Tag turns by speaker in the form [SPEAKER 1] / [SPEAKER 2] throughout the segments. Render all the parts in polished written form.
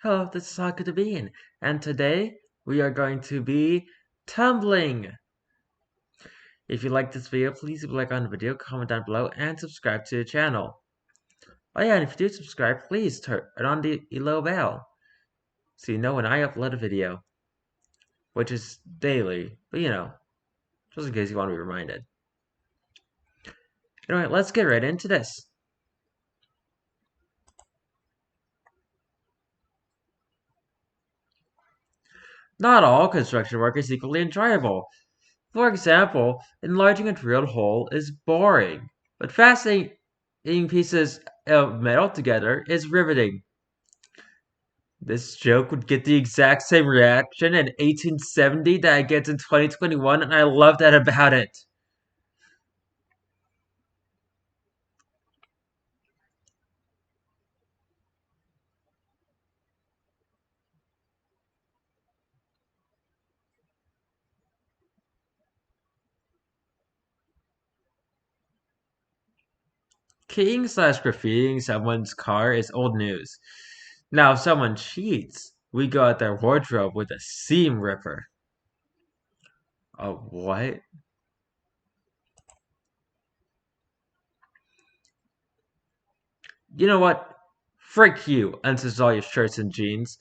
[SPEAKER 1] Hello, this is Haku the Bean, and today we are going to be tumbling. If you like this video, please leave a like on the video, comment down below, and subscribe to the channel. Oh yeah, and if you do subscribe, please turn on the little bell so you know when I upload a video, which is daily, but just in case you want to be reminded. Anyway, let's get right into this. Not all construction work is equally enjoyable. For example, enlarging a drilled hole is boring, but fastening pieces of metal together is riveting. This joke would get the exact same reaction in 1870 that it gets in 2021, and I love that about it. Keying/graffitiing someone's car is old news. Now, if someone cheats, we go at their wardrobe with a seam ripper. A what? You know what? Frick you, unsays all your shirts and jeans.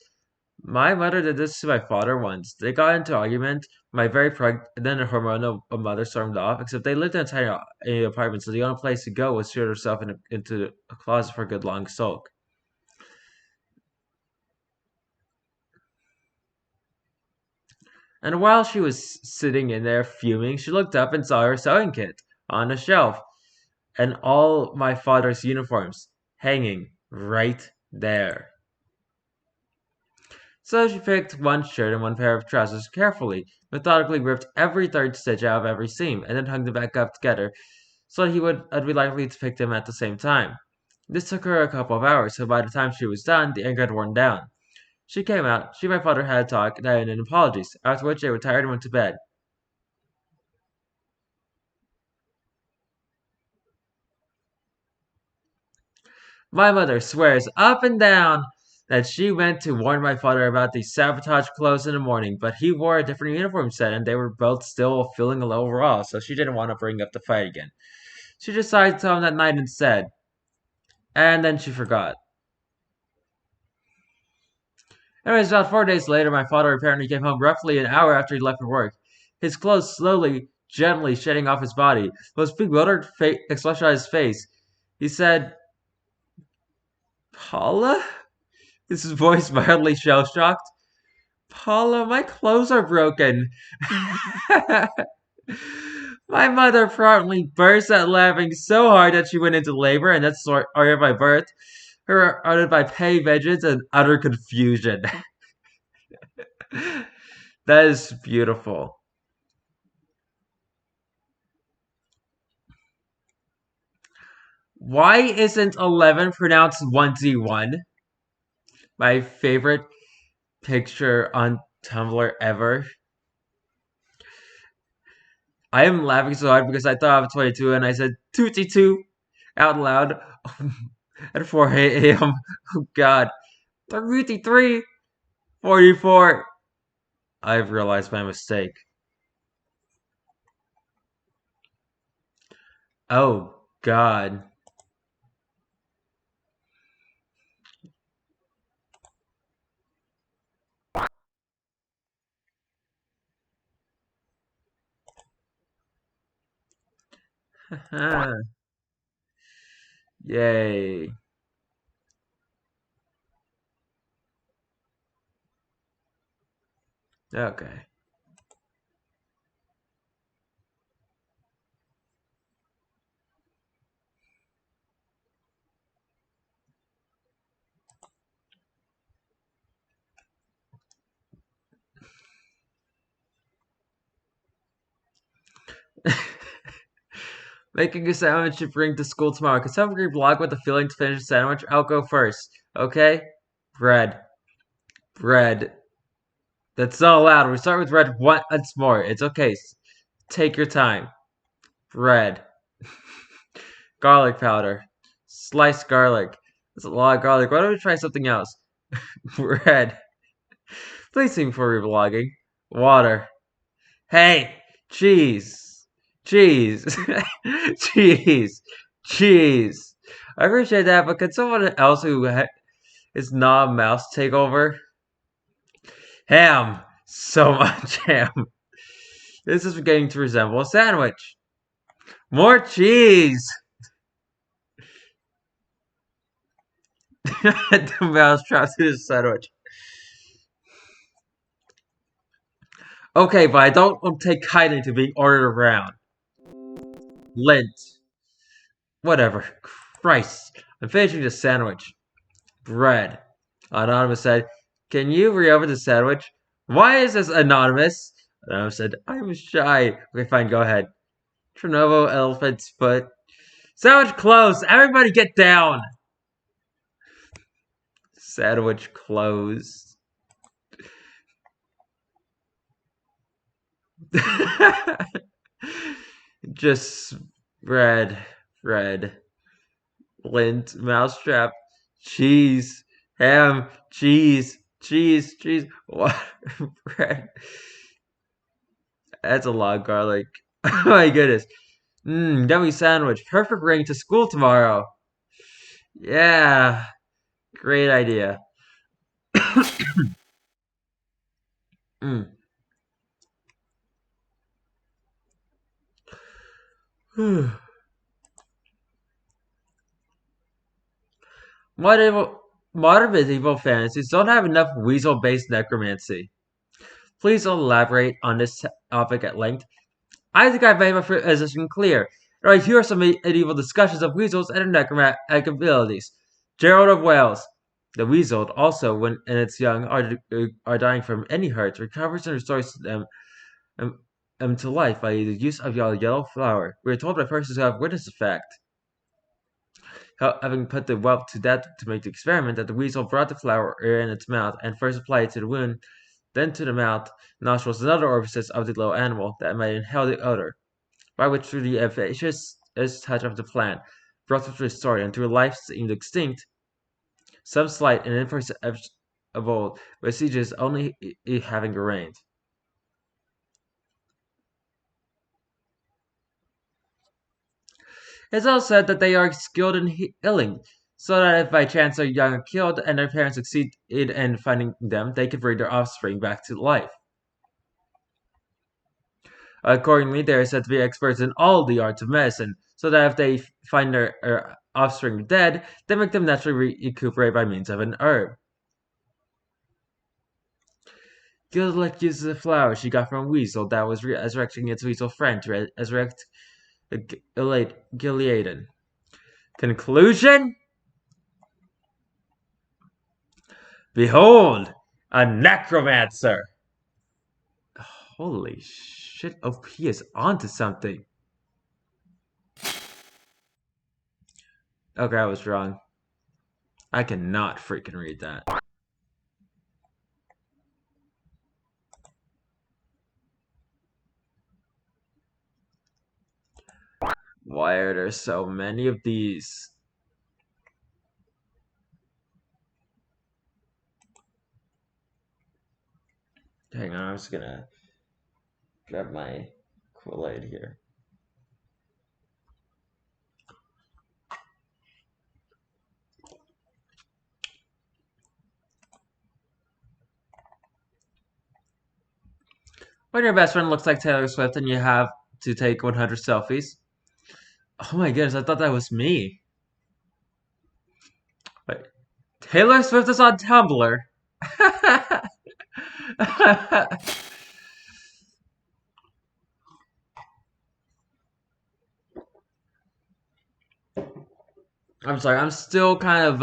[SPEAKER 1] My mother did this to my father once. They got into an argument. My very pregnant, and then a hormonal mother stormed off. Except they lived in a tiny apartment, so the only place to go was shoot herself into a closet for a good long sulk. And while she was sitting in there fuming, she looked up and saw her sewing kit on a shelf, and all my father's uniforms hanging right there. So she picked one shirt and one pair of trousers carefully, methodically ripped every third stitch out of every seam, and then hung them back up together so that I'd be likely to pick them at the same time. This took her a couple of hours, so by the time she was done, the ink had worn down. She came out, she and my father had a talk, and I ended apologies, after which they retired and went to bed. My mother swears up and down that she went to warn my father about the sabotage clothes in the morning, but he wore a different uniform set and they were both still feeling a little raw, so she didn't want to bring up the fight again. She decided to tell him that night instead, and then she forgot. Anyways, about 4 days later, my father apparently came home roughly an hour after he left for work. His clothes slowly, gently shedding off his body. His bewildered expression on his face. He said, Paula? His voice mildly shell-shocked. Paula, my clothes are broken. My mother promptly burst out laughing so hard that she went into labor, and that's started by birth, her uttered by petty vengeance and utter confusion. That is beautiful. Why isn't 11 pronounced 1Z1? My favorite picture on Tumblr ever. I am laughing so hard because I thought I was 22 and I said 22 out loud at 4 a.m. Oh god. 33, 44. I've realized my mistake. Oh god. Yay. Okay. Making a sandwich to bring to school tomorrow. Can someone blog with the feeling to finish a sandwich? I'll go first. Okay? Bread. Bread. That's not allowed. We start with red once more. It's okay. Take your time. Bread. Garlic powder. Sliced garlic. That's a lot of garlic. Why don't we try something else? Bread. Please sing for revlogging. Water. Hey, cheese. Cheese. Cheese. Cheese. I appreciate that, but could someone else who is not a mouse take over? Ham. So much ham. This is beginning to resemble a sandwich. More cheese. The mouse trapped in his sandwich. Okay, but I don't take kindly to being ordered around. Lint. Whatever. Christ. I'm finishing the sandwich. Bread. Anonymous said, "Can you reopen the sandwich?" Why is this anonymous? Anonymous said, "I'm shy." Okay, fine, go ahead. Chernovo, elephant's foot. Sandwich closed. Everybody get down. Sandwich closed. Just bread, lint, mousetrap, cheese, ham, cheese, what? Bread. That's a lot of garlic. Oh my goodness. Yummy sandwich. Perfect ring to school tomorrow. Yeah, great idea. Mm. Modern medieval fantasies don't have enough weasel-based necromancy. Please elaborate on this topic at length. I think I've made my position clear. Right here are some medieval discussions of weasels and their necromantic abilities. Gerald of Wales. The weasel, also when in its young are dying from any hurts, recovers and restores them to life by the use of yellow flower. We are told by persons who have witnessed the fact, having put the whelp to death to make the experiment, that the weasel brought the flower in its mouth and first applied it to the wound, then to the mouth, nostrils, and other orifices of the little animal that might inhale the odor, by which through the efficacious touch of the plant, brought it restored and to a life seemed extinct, some slight and imperceptible vestiges only having remained. It's also said that they are skilled in healing, so that if by chance their young are killed and their parents succeed in finding them, they can bring their offspring back to life. Accordingly, they are said to be experts in all the arts of medicine, so that if they find their offspring dead, they make them naturally recuperate by means of an herb. Gillick uses a flower she got from a weasel that was resurrecting its weasel friend to resurrect Gileaden. Conclusion? Behold, a necromancer! Holy shit, OP is onto something. Okay, I was wrong. I cannot freaking read that. Why are there so many of these? Hang on, I'm just gonna grab my Kool-Aid here. When your best friend looks like Taylor Swift and you have to take 100 selfies. Oh my goodness, I thought that was me. Wait, Taylor Swift is on Tumblr. I'm sorry, I'm still kind of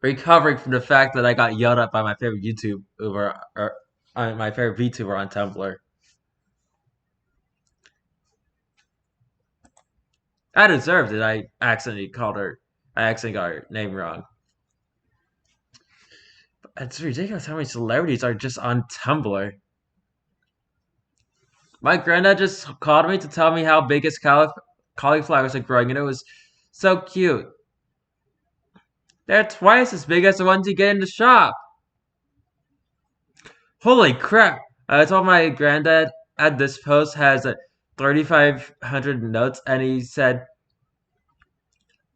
[SPEAKER 1] recovering from the fact that I got yelled at by my favorite YouTuber or my favorite VTuber on Tumblr. I deserved it. I accidentally got her name wrong. It's ridiculous how many celebrities are just on Tumblr. My granddad just called me to tell me how big his cauliflowers are growing, and it was so cute. They're twice as big as the ones you get in the shop. Holy crap! I told my granddad at this post has 3,500 notes, and he said,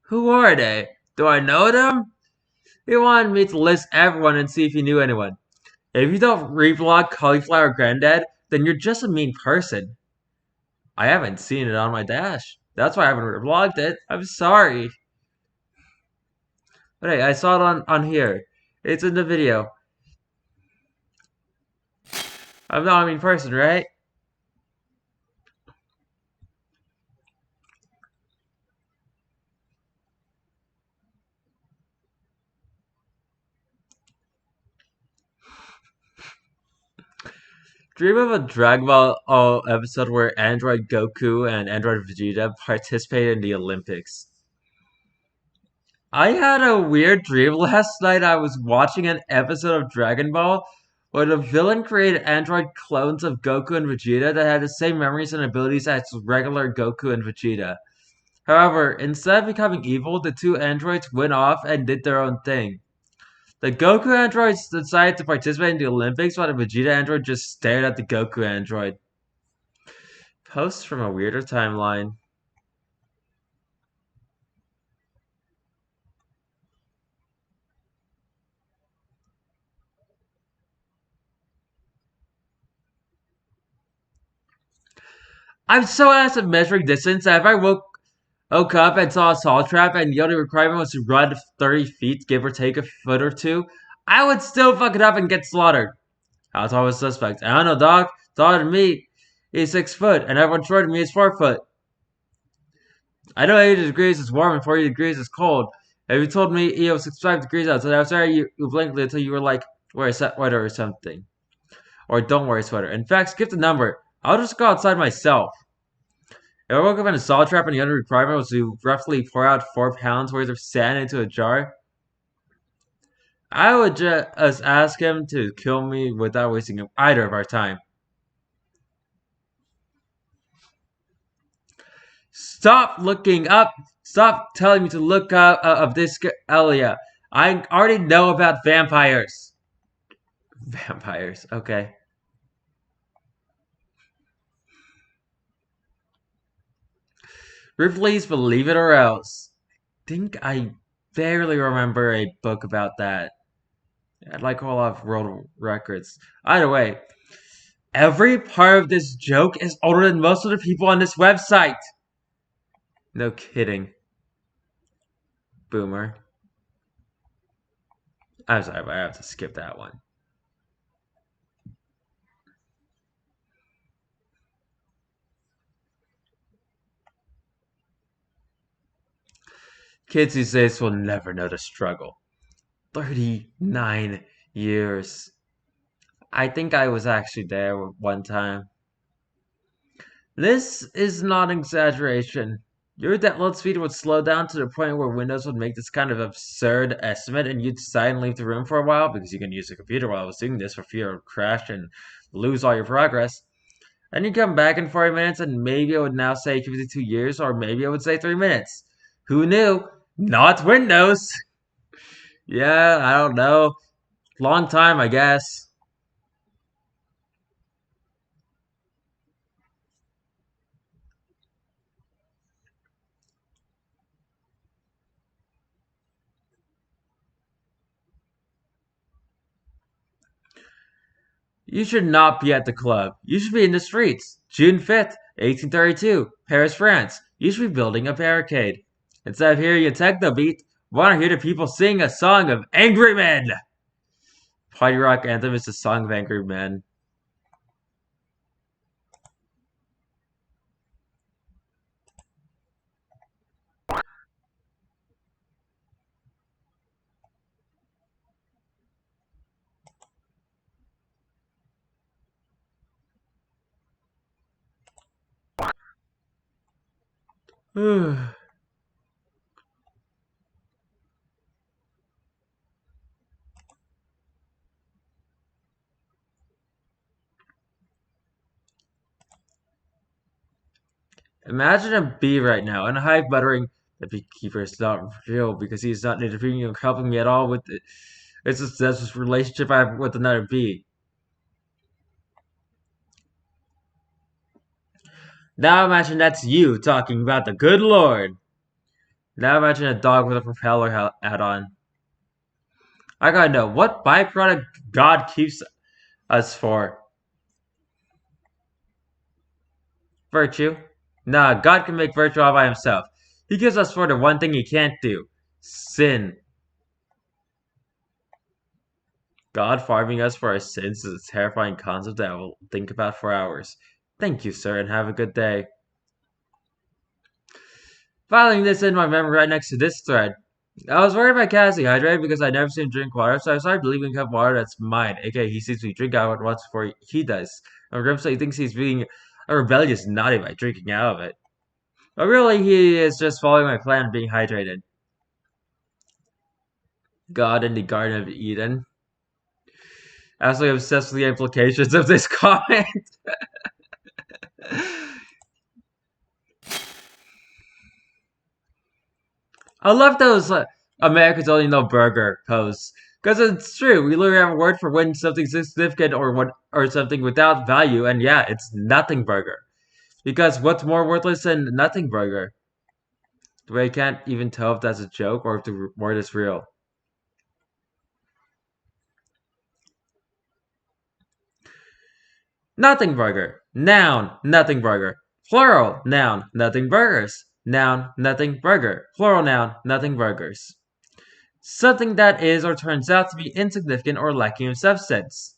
[SPEAKER 1] "Who are they? Do I know them?" He wanted me to list everyone and see if he knew anyone. If you don't reblog Cauliflower Granddad, then you're just a mean person. I haven't seen it on my dash. That's why I haven't reblogged it. I'm sorry. But hey, I saw it on here. It's in the video. I'm not a mean person, right? Dream of a Dragon Ball episode where Android Goku and Android Vegeta participated in the Olympics. I had a weird dream last night. I was watching an episode of Dragon Ball where the villain created android clones of Goku and Vegeta that had the same memories and abilities as regular Goku and Vegeta. However, instead of becoming evil, the two androids went off and did their own thing. The Goku androids decided to participate in the Olympics while the Vegeta android just stared at the Goku android. Posts from a weirder timeline. I'm so ass at measuring distance that if I woke up and saw a saw trap and the only requirement was to run 30 feet, give or take a foot or two, I would still fuck it up and get slaughtered. How tall was suspect? I don't know, dog. Taller than me is 6 foot, and everyone shorter than me is 4 foot. I know 80 degrees is warm and 40 degrees is cold. If you told me it was 65 degrees outside, I would stare at you blankly until you were like, wear a sweater or something. Or don't wear a sweater. In fact, skip the number. I'll just go outside myself. If I woke up in a saw trap and the only requirement was to roughly pour out 4 pounds worth of sand into a jar, I would just ask him to kill me without wasting either of our time. Stop looking up. Stop telling me to look up of this Elia. I already know about vampires. Vampires, okay. Ripley's Believe It or Else. Think I barely remember a book about that. I'd like a lot of world records. Either way, every part of this joke is older than most of the people on this website. No kidding. Boomer. I'm sorry, but I have to skip that one. Kids these days will never know the struggle. 39 years. I think I was actually there one time. This is not exaggeration. Your download speed would slow down to the point where Windows would make this kind of absurd estimate and you'd sigh and leave the room for a while because you can use the computer while I was doing this for fear of crash and lose all your progress. Then you come back in 40 minutes and maybe I would now say 52 years or maybe I would say 3 minutes. Who knew? Not Windows! Yeah, I don't know. Long time, I guess. You should not be at the club. You should be in the streets. June 5th, 1832, Paris, France. You should be building a barricade. Instead of hearing a techno beat, want to hear the people sing a song of angry men. Party rock anthem is the song of angry men. Imagine a bee right now in a hive muttering, The beekeeper is not real because he is not interfering or helping me at all with it. It's just that's this relationship I have with another bee. Now imagine that's you talking about the good Lord. Now imagine a dog with a propeller hat on. I gotta know, what byproduct God keeps us for? Virtue? Nah, God can make virtue all by himself. He gives us for the one thing he can't do. Sin. God farming us for our sins is a terrifying concept that I will think about for hours. Thank you, sir, and have a good day. Filing this in my memory right next to this thread. I was worried about Cassie hydrated because I never seen him drink water, so I started believing he have water that's mine. Okay, he sees me drink out of it once before he does. And Grimsley he thinks he's being a rebellious naughty by drinking out of it. But really, he is just following my plan of being hydrated. God in the Garden of Eden. Absolutely obsessed with the implications of this comment. I love those Americans only know burger posts. Because it's true, we literally have a word for when something's significant or something without value, and yeah, it's nothing burger. Because what's more worthless than nothing burger? The way I can't even tell if that's a joke or if the word is real. Nothing burger. Noun, nothing burger. Plural, noun, nothing burgers. Noun, nothing burger. Plural noun, nothing burgers. Something that is or turns out to be insignificant or lacking in substance.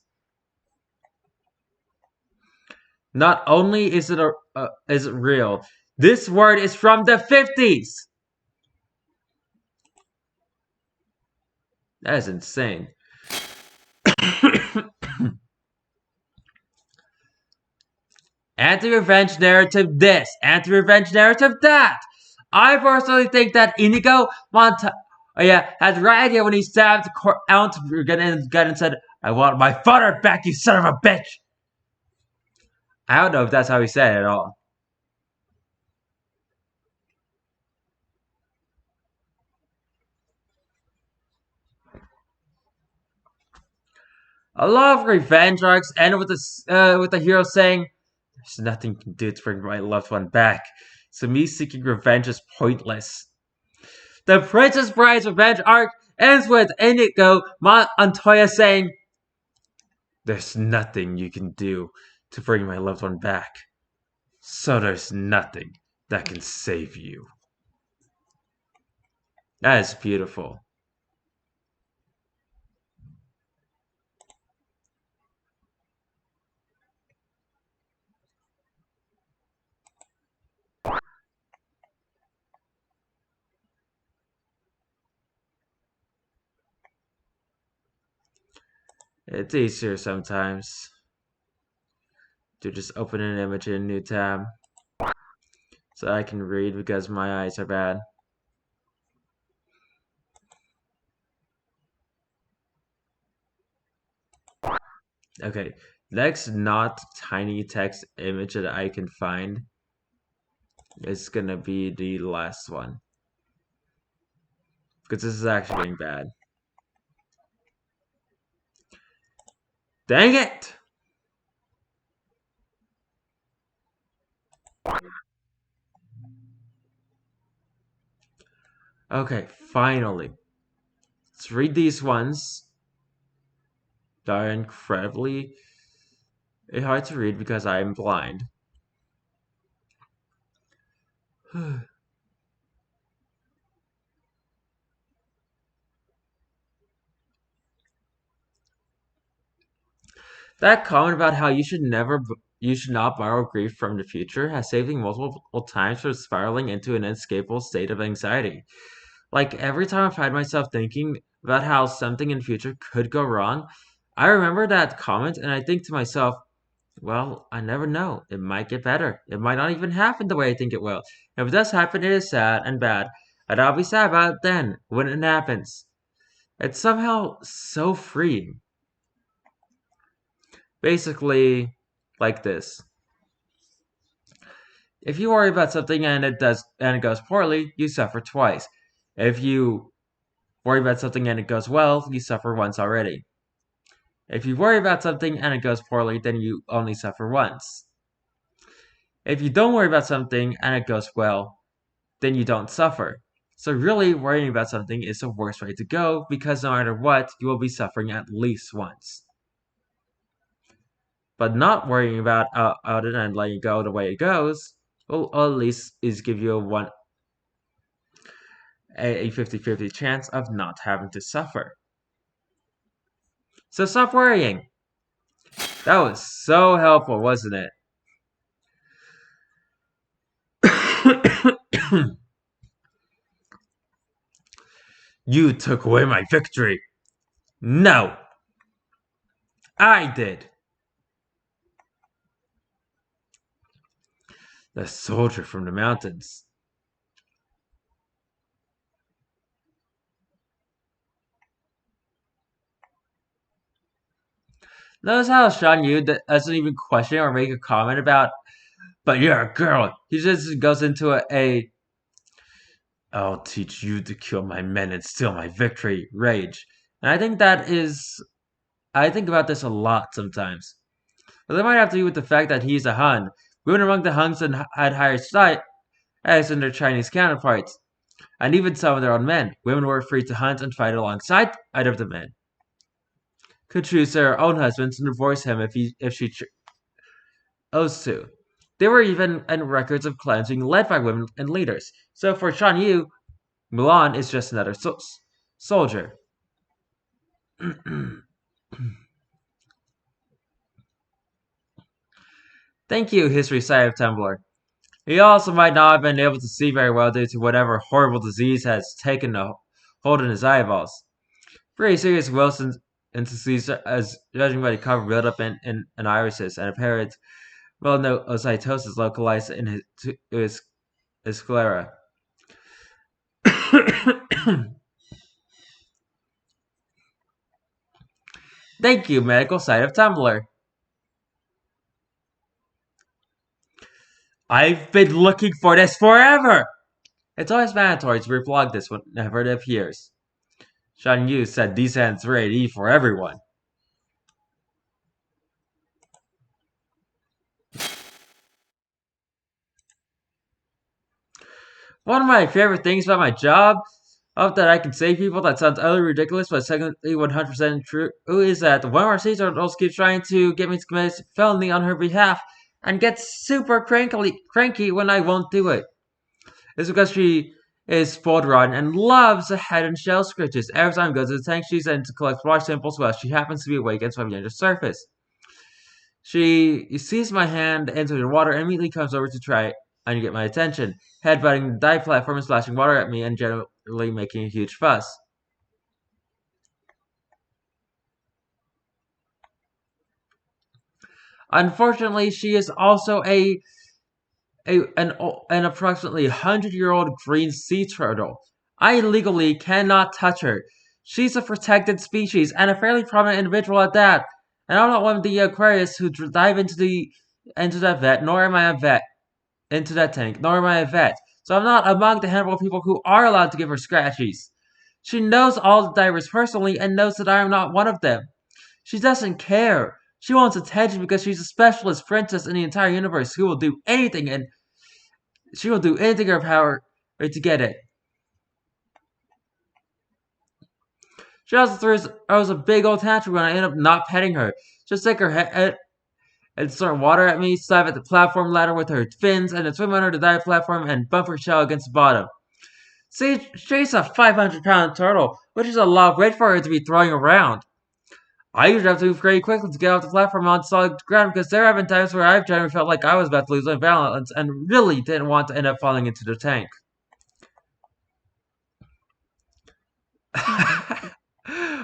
[SPEAKER 1] Not only is it real, this word is from the 50s. That is insane. Anti-revenge narrative this, anti-revenge narrative that. I personally think that Inigo had the right idea when he stabbed Count Gun and said, "I want my father back, you son of a bitch." I don't know if that's how he said it at all. A lot of revenge arcs end with the hero saying, "There's nothing you can do to bring my loved one back, so me seeking revenge is pointless." The Princess Bride's revenge arc ends with Inigo Montoya saying, "There's nothing you can do to bring my loved one back, so there's nothing that can save you." That is beautiful. It's easier sometimes to just open an image in a new tab so I can read because my eyes are bad. Okay, next not tiny text image that I can find is gonna be the last one. Because this is actually getting bad. Dang it! Okay, finally. Let's read these ones. They are incredibly hard to read because I am blind. That comment about how you should not borrow grief from the future has saved me multiple times from spiraling into an inescapable state of anxiety. Like every time I find myself thinking about how something in the future could go wrong, I remember that comment and I think to myself, well, I never know. It might get better. It might not even happen the way I think it will. If it does happen, it is sad and bad, and I'll be sad about it then when it happens. It's somehow so freeing. Basically, like this. If you worry about something and it goes poorly, you suffer twice. If you worry about something and it goes well, you suffer once already. If you worry about something and it goes poorly, then you only suffer once. If you don't worry about something and it goes well, then you don't suffer. So really, worrying about something is the worst way to go because no matter what, you will be suffering at least once. But not worrying about it and letting it go the way it goes will at least is give you a 50-50 chance of not having to suffer. So stop worrying. That was so helpful, wasn't it? You took away my victory. No, I did. The soldier from the mountains. Notice how Shan Yu doesn't even question or make a comment about, but you're a girl. He just goes into I'll teach you to kill my men and steal my victory rage. And I think about this a lot sometimes. But that might have to do with the fact that he's a Han. Women among the Huns had higher status than their Chinese counterparts, and even some of their own men. Women were free to hunt and fight alongside either of the men. Could choose their own husbands and divorce him if she chose to. There were even records of clans being led by women and leaders. So for Shan Yu, Mulan is just another soldier. Thank you, History Side of Tumblr. He also might not have been able to see very well due to whatever horrible disease has taken a hold in his eyeballs. Pretty serious Wilson's disease, as judging by the cover buildup in irises and apparent melanocytosis localized in his sclera. Thank you, medical site of Tumblr. I've been looking for this forever! It's always mandatory to reblog this whenever it appears. Shan Yu said D-Sans raid for everyone. One of my favorite things about my job, of that I can save people that sounds utterly ridiculous but secondly 100% true, is that one of our seasonals keeps trying to get me to commit a felony on her behalf and gets super cranky when I won't do it. It's because she is spoiled rotten and loves head and shell scratches. Every time I go to the tank, she's in to collect water samples while she happens to be awake and swimming under the surface. She sees my hand enter the water and immediately comes over to try and get my attention, headbutting the dive platform and splashing water at me and generally making a huge fuss. Unfortunately, she is also an approximately 100-year-old green sea turtle. I legally cannot touch her. She's a protected species and a fairly prominent individual at that. And I'm not one of the Aquarius who dive into that vet, nor am I a vet into that tank, nor am I a vet. So I'm not among the handful of people who are allowed to give her scratchies. She knows all the divers personally and knows that I am not one of them. She doesn't care. She wants attention because she's a specialist princess in the entire universe who will do anything and she will do anything in her power to get it. She also throws a big old tantrum when I end up not petting her. She'll stick her head and start water at me, slap at the platform ladder with her fins, and then swim under the dive platform and bump her shell against the bottom. See, she's a 500-pound turtle, which is a lot of weight for her to be throwing around. I usually have to move very quickly to get off the platform on solid ground because there have been times where I've generally felt like I was about to lose my balance and really didn't want to end up falling into the tank.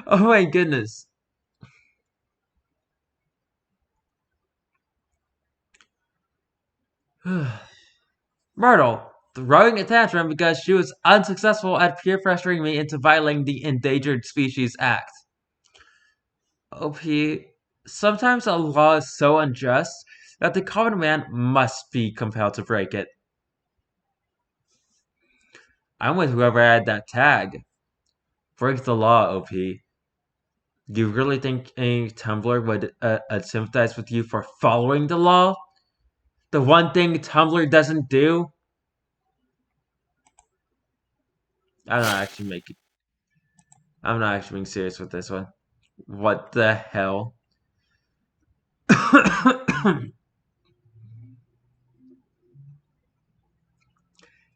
[SPEAKER 1] Oh my goodness. Myrtle, throwing a tantrum because she was unsuccessful at peer pressuring me into violating the Endangered Species Act. OP, sometimes a law is so unjust that the common man must be compelled to break it. I'm with whoever had that tag. Break the law, OP. Do you really think a Tumblr would sympathize with you for following the law? The one thing Tumblr doesn't do? I'm not actually being serious with this one. What the hell?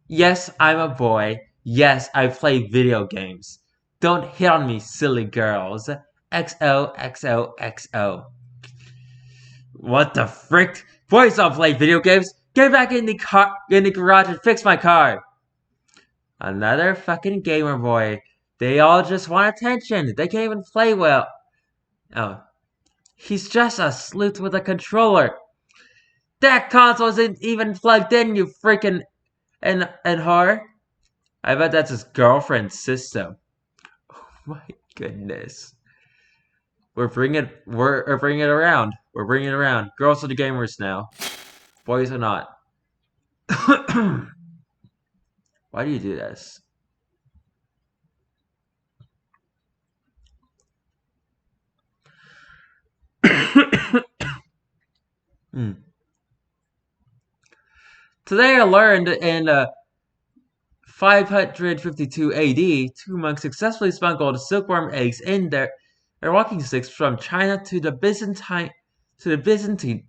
[SPEAKER 1] Yes, I'm a boy. Yes, I play video games. Don't hit on me, silly girls. XOXOXO. What the frick? Boys don't play video games. Get back in the garage and fix my car. Another fucking gamer boy. They all just want attention. They can't even play well. Oh. He's just a sleuth with a controller. That console isn't even plugged in, you freaking and whore. I bet that's his girlfriend's system. Oh my goodness. We're bringing it around. We're bringing it around. Girls are the gamers now. Boys are not. Why do you do this? Today I learned in 552 AD, two monks successfully smuggled silkworm eggs in their walking sticks from China to the Byzantine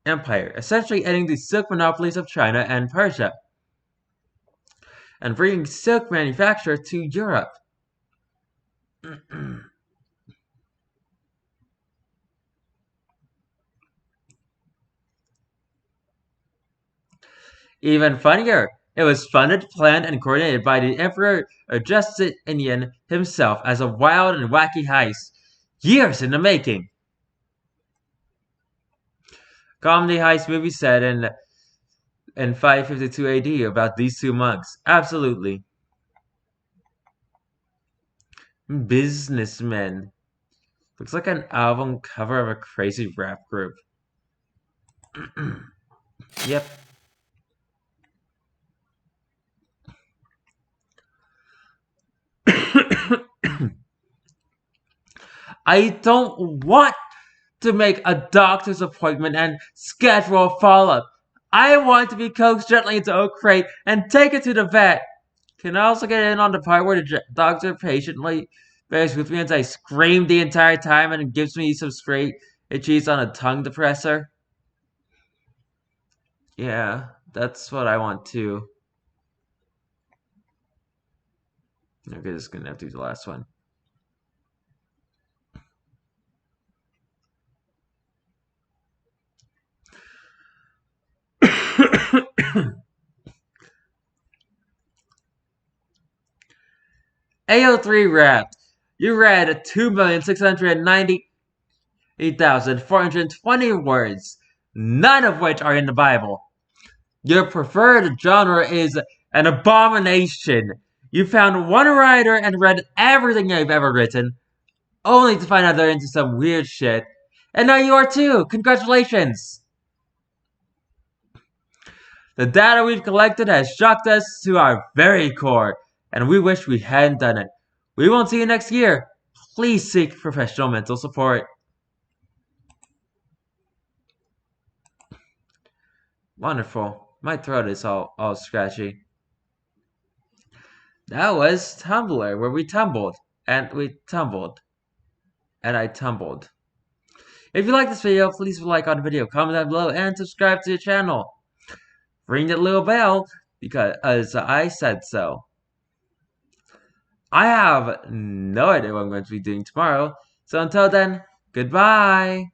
[SPEAKER 1] Empire, essentially ending the silk monopolies of China and Persia, and bringing silk manufacture to Europe. Even funnier, it was funded, planned, and coordinated by the Emperor Justinian himself as a wild and wacky heist, years in the making. Comedy heist movie set in 552 AD about these two monks. Absolutely. Byznessmen. Looks like an album cover of a crazy rap group. Yep. I don't want to make a doctor's appointment and schedule a follow-up. I want to be coaxed gently into a crate and take it to the vet. Can I also get in on the part where the doctor patiently bears with me as I scream the entire time and gives me some straight itchies on a tongue depressor? Yeah, that's what I want too. Okay, this is gonna have to be the last one. AO3 rap. You read 2,698,420 words, none of which are in the Bible. Your preferred genre is an abomination. You found one writer and read everything they've ever written, only to find out they're into some weird shit. And now you are too! Congratulations! The data we've collected has shocked us to our very core, and we wish we hadn't done it. We won't see you next year. Please seek professional mental support. Wonderful. My throat is all scratchy. That was Tumblr, where we tumbled. And we tumbled. And I tumbled. If you like this video, please like on the video, comment down below, and subscribe to the channel. Ring that little bell, because I said so. I have no idea what I'm going to be doing tomorrow, so until then, goodbye!